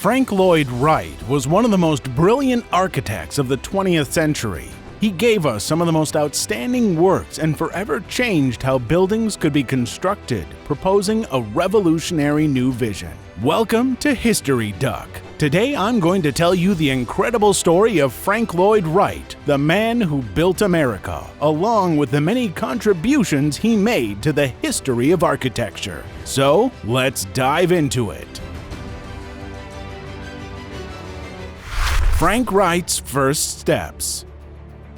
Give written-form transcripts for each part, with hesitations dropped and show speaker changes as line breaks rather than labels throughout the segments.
Frank Lloyd Wright was one of the most brilliant architects of the 20th century. He gave us some of the most outstanding works and forever changed how buildings could be constructed, proposing a revolutionary new vision. Welcome to History Duck. Today I'm going to tell you the incredible story of Frank Lloyd Wright, the man who built America, along with the many contributions he made to the history of architecture. So, let's dive into it. Frank Wright's first steps.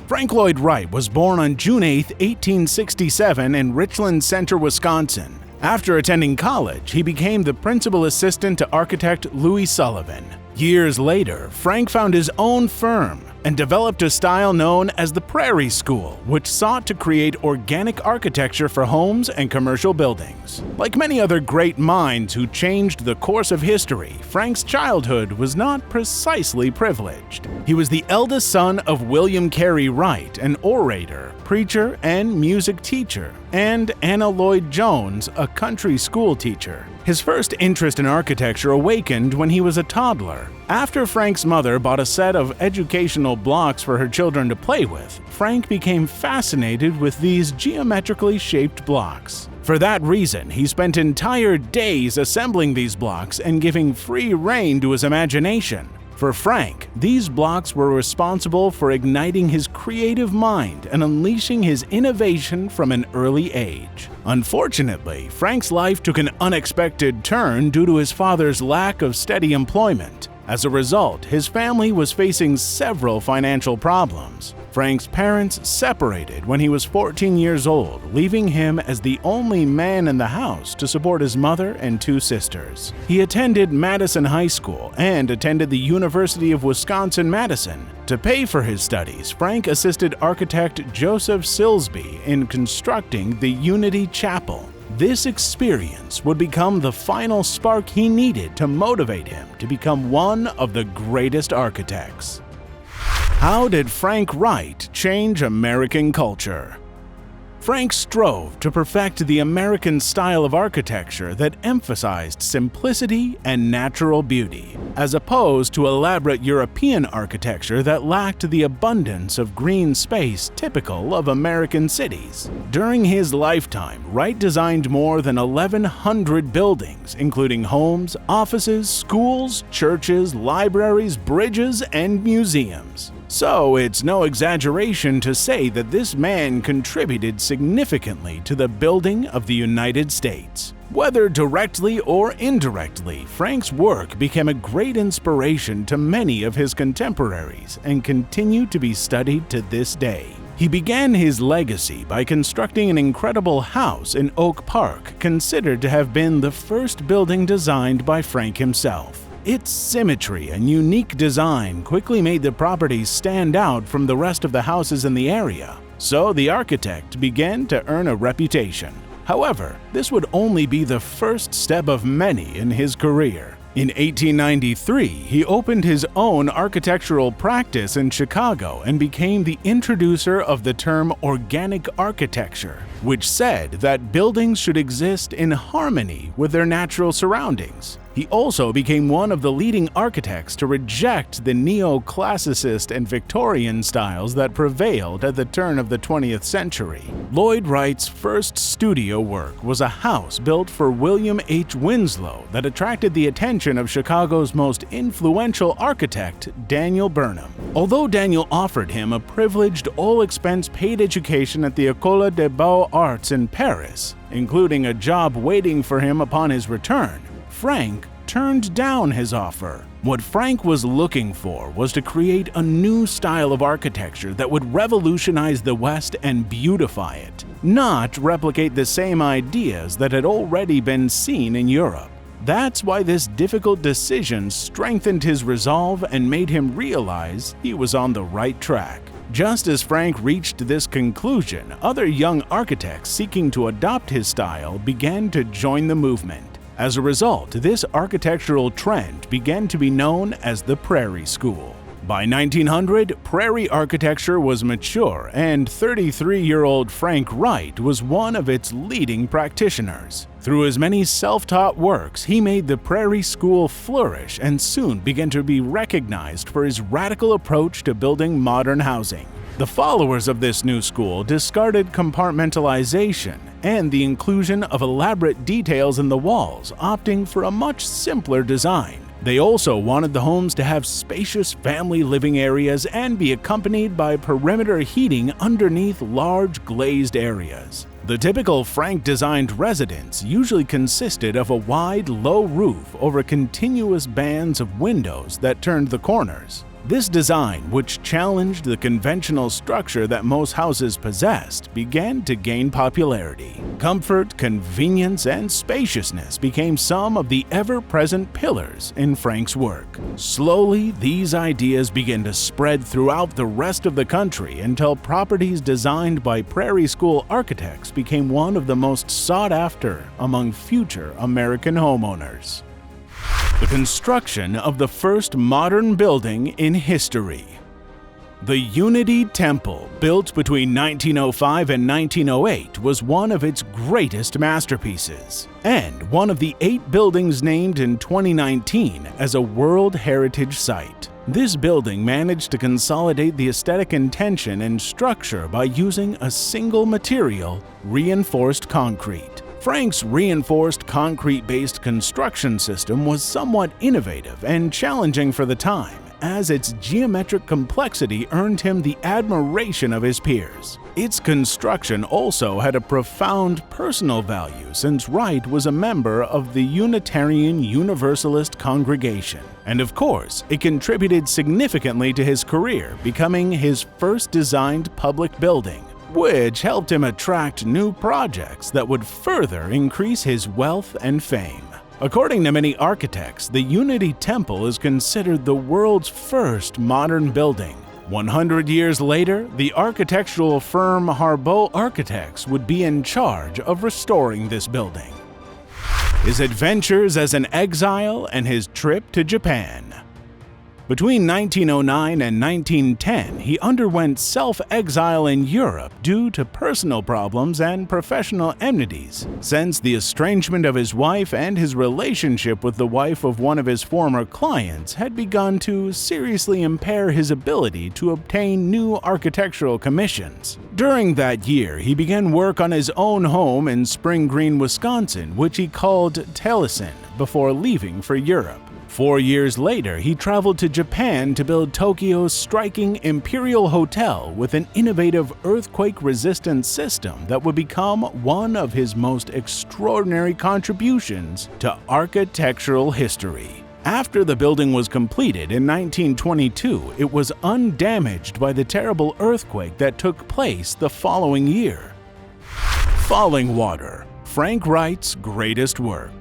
Frank Lloyd Wright was born on June 8, 1867 in Richland Center, Wisconsin. After attending college, he became the principal assistant to architect Louis Sullivan. Years later, Frank found his own firm and developed a style known as the PRAIRIE School, which sought to create organic architecture for homes and commercial buildings. Like many other great minds who changed the course of history, Frank's childhood was not precisely privileged. He was the eldest son of William Carey Wright, an orator, preacher, and music teacher, and Anna Lloyd Jones, a country school teacher. His first interest in architecture awakened when he was a toddler. After Frank's mother bought a set of educational blocks for her children to play with, Frank became fascinated with these geometrically shaped blocks. For that reason, he spent entire days assembling these blocks and giving free rein to his imagination. For Frank, these blocks were responsible for igniting his creative mind and unleashing his innovation from an early age. Unfortunately, Frank's life took an unexpected turn due to his father's lack of steady employment. As a result, his family was facing several financial problems. Frank's parents separated when he was 14 years old, leaving him as the only man in the house to support his mother and two sisters. He attended Madison High School and attended the University of Wisconsin-Madison. To pay for his studies, Frank assisted architect Joseph SILSBEE in constructing the Unity Chapel. This experience would become the final spark he needed to motivate him to become one of the greatest architects. How did Frank Wright change American culture? Frank strove to perfect the American style of architecture that emphasized simplicity and natural beauty, as opposed to elaborate European architecture that lacked the abundance of green space typical of American cities. During his lifetime, Wright designed more than 1,100 buildings, including homes, offices, schools, churches, libraries, bridges, and museums. So it's no exaggeration to say that this man contributed significantly to the building of the United States. Whether directly or indirectly, Frank's work became a great inspiration to many of his contemporaries and continue to be studied to this day. He began his legacy by constructing an incredible house in Oak Park, considered to have been the first building designed by Frank himself. Its symmetry and unique design quickly made the property stand out from the rest of the houses in the area, so the architect began to earn a reputation. However, this would only be the first step of many in his career. In 1893, he opened his own architectural practice in Chicago and became the introducer of the term organic architecture, which said that buildings should exist in harmony with their natural surroundings. He also became one of the leading architects to reject the neoclassicist and Victorian styles that prevailed at the turn of the 20th century. Lloyd Wright's first studio work was a house built for William H. Winslow that attracted the attention of Chicago's most influential architect, Daniel Burnham. Although Daniel offered him a privileged all-expense-paid education at the École des Beaux-Arts in Paris, including a job waiting for him upon his return, Frank turned down his offer. What Frank was looking for was to create a new style of architecture that would revolutionize the West and beautify it, not replicate the same ideas that had already been seen in Europe. That's why this difficult decision strengthened his resolve and made him realize he was on the right track. Just as Frank reached this conclusion, other young architects seeking to adopt his style began to join the movement. As a result, this architectural trend began to be known as the PRAIRIE School. By 1900, PRAIRIE architecture was mature, and 33-year-old Frank Wright was one of its leading practitioners. Through his many self-taught works, he made the Prairie School flourish and soon began to be recognized for his radical approach to building modern housing. The followers of this new school discarded compartmentalization and the inclusion of elaborate details in the walls, opting for a much simpler design. They also wanted the homes to have spacious family living areas and be accompanied by perimeter heating underneath large glazed areas. The typical Frank-designed residence usually consisted of a wide, low roof over continuous bands of windows that turned the corners. This design, which challenged the conventional structure that most houses possessed, began to gain popularity. Comfort, convenience, and spaciousness became some of the ever-present pillars in Frank's work. Slowly, these ideas began to spread throughout the rest of the country until properties designed by Prairie School architects became one of the most sought after among future American homeowners. The construction of the first modern building in history. The Unity Temple, built between 1905 and 1908, was one of its greatest masterpieces, and one of the 8 buildings named in 2019 as a World Heritage Site. This building managed to consolidate the aesthetic intention and structure by using a single material, reinforced concrete. Frank's reinforced concrete-based construction system was somewhat innovative and challenging for the time, as its geometric complexity earned him the admiration of his peers. Its construction also had a profound personal value since Wright was a member of the Unitarian Universalist congregation. And of course, it contributed significantly to his career, becoming his first designed public building, which helped him attract new projects that would further increase his wealth and fame. According to many architects, the Unity Temple is considered the world's first modern building. 100 years later, the architectural firm Harbaugh Architects would be in charge of restoring this building. His adventures as an exile and his trip to Japan. Between 1909 and 1910, he underwent self-exile in Europe due to personal problems and professional enmities, since the estrangement of his wife and his relationship with the wife of one of his former clients had begun to seriously impair his ability to obtain new architectural commissions. During that year, he began work on his own home in Spring Green, Wisconsin, which he called TALIESIN, before leaving for Europe. 4 years later, he traveled to Japan to build Tokyo's striking Imperial Hotel with an innovative earthquake-resistant system that would become one of his most extraordinary contributions to architectural history. After the building was completed in 1922, it was undamaged by the terrible earthquake that took place the following year. Falling Water, Frank Wright's greatest work.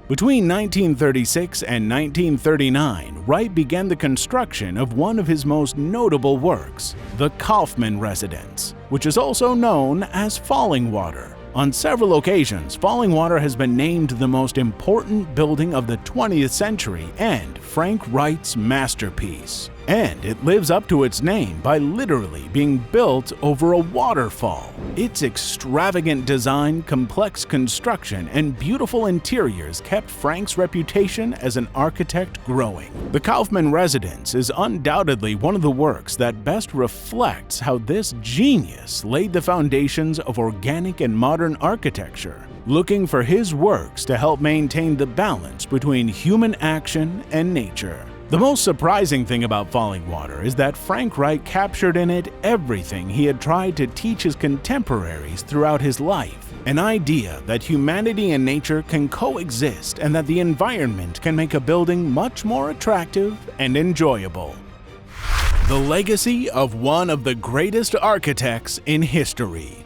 Between 1936 and 1939, Wright began the construction of one of his most notable works, the Kaufman Residence, which is also known as Falling Water. On several occasions, Falling Water has been named the most important building of the 20th century and Frank Wright's masterpiece. And it lives up to its name by literally being built over a waterfall. Its extravagant design, complex construction, and beautiful interiors kept Frank's reputation as an architect growing. The Kaufman Residence is undoubtedly one of the works that best reflects how this genius laid the foundations of organic and modern architecture, looking for his works to help maintain the balance between human action and nature. The most surprising thing about Falling Water is that Frank Wright captured in it everything he had tried to teach his contemporaries throughout his life, an idea that humanity and nature can coexist and that the environment can make a building much more attractive and enjoyable. The legacy of one of the greatest architects in history.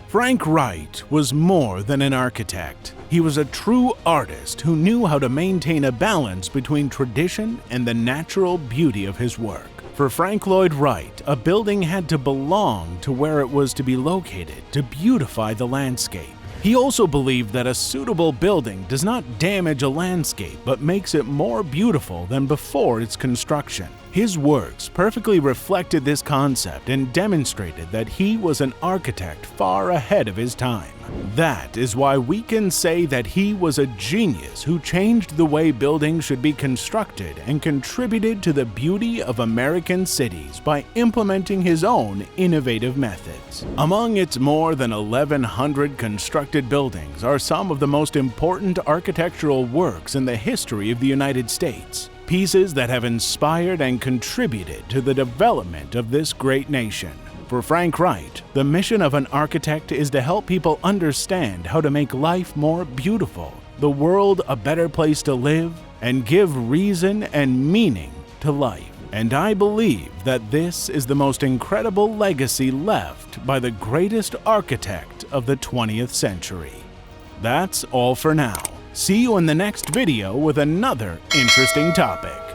Frank Wright was more than an architect. He was a true artist who knew how to maintain a balance between tradition and the natural beauty of his work. For Frank Lloyd Wright, a building had to belong to where it was to be located to beautify the landscape. He also believed that a suitable building does not damage a landscape but makes it more beautiful than before its construction. His works perfectly reflected this concept and demonstrated that he was an architect far ahead of his time. That is why we can say that he was a genius who changed the way buildings should be constructed and contributed to the beauty of American cities by implementing his own innovative methods. Among its more than 1,100 constructed buildings are some of the most important architectural works in the history of the United States, pieces that have inspired and contributed to the development of this great nation. For Frank Wright, the mission of an architect is to help people understand how to make life more beautiful, the world a better place to live, and give reason and meaning to life. And I believe that this is the most incredible legacy left by the greatest architect of the 20th century. That's all for now. See you in the next video with another interesting topic.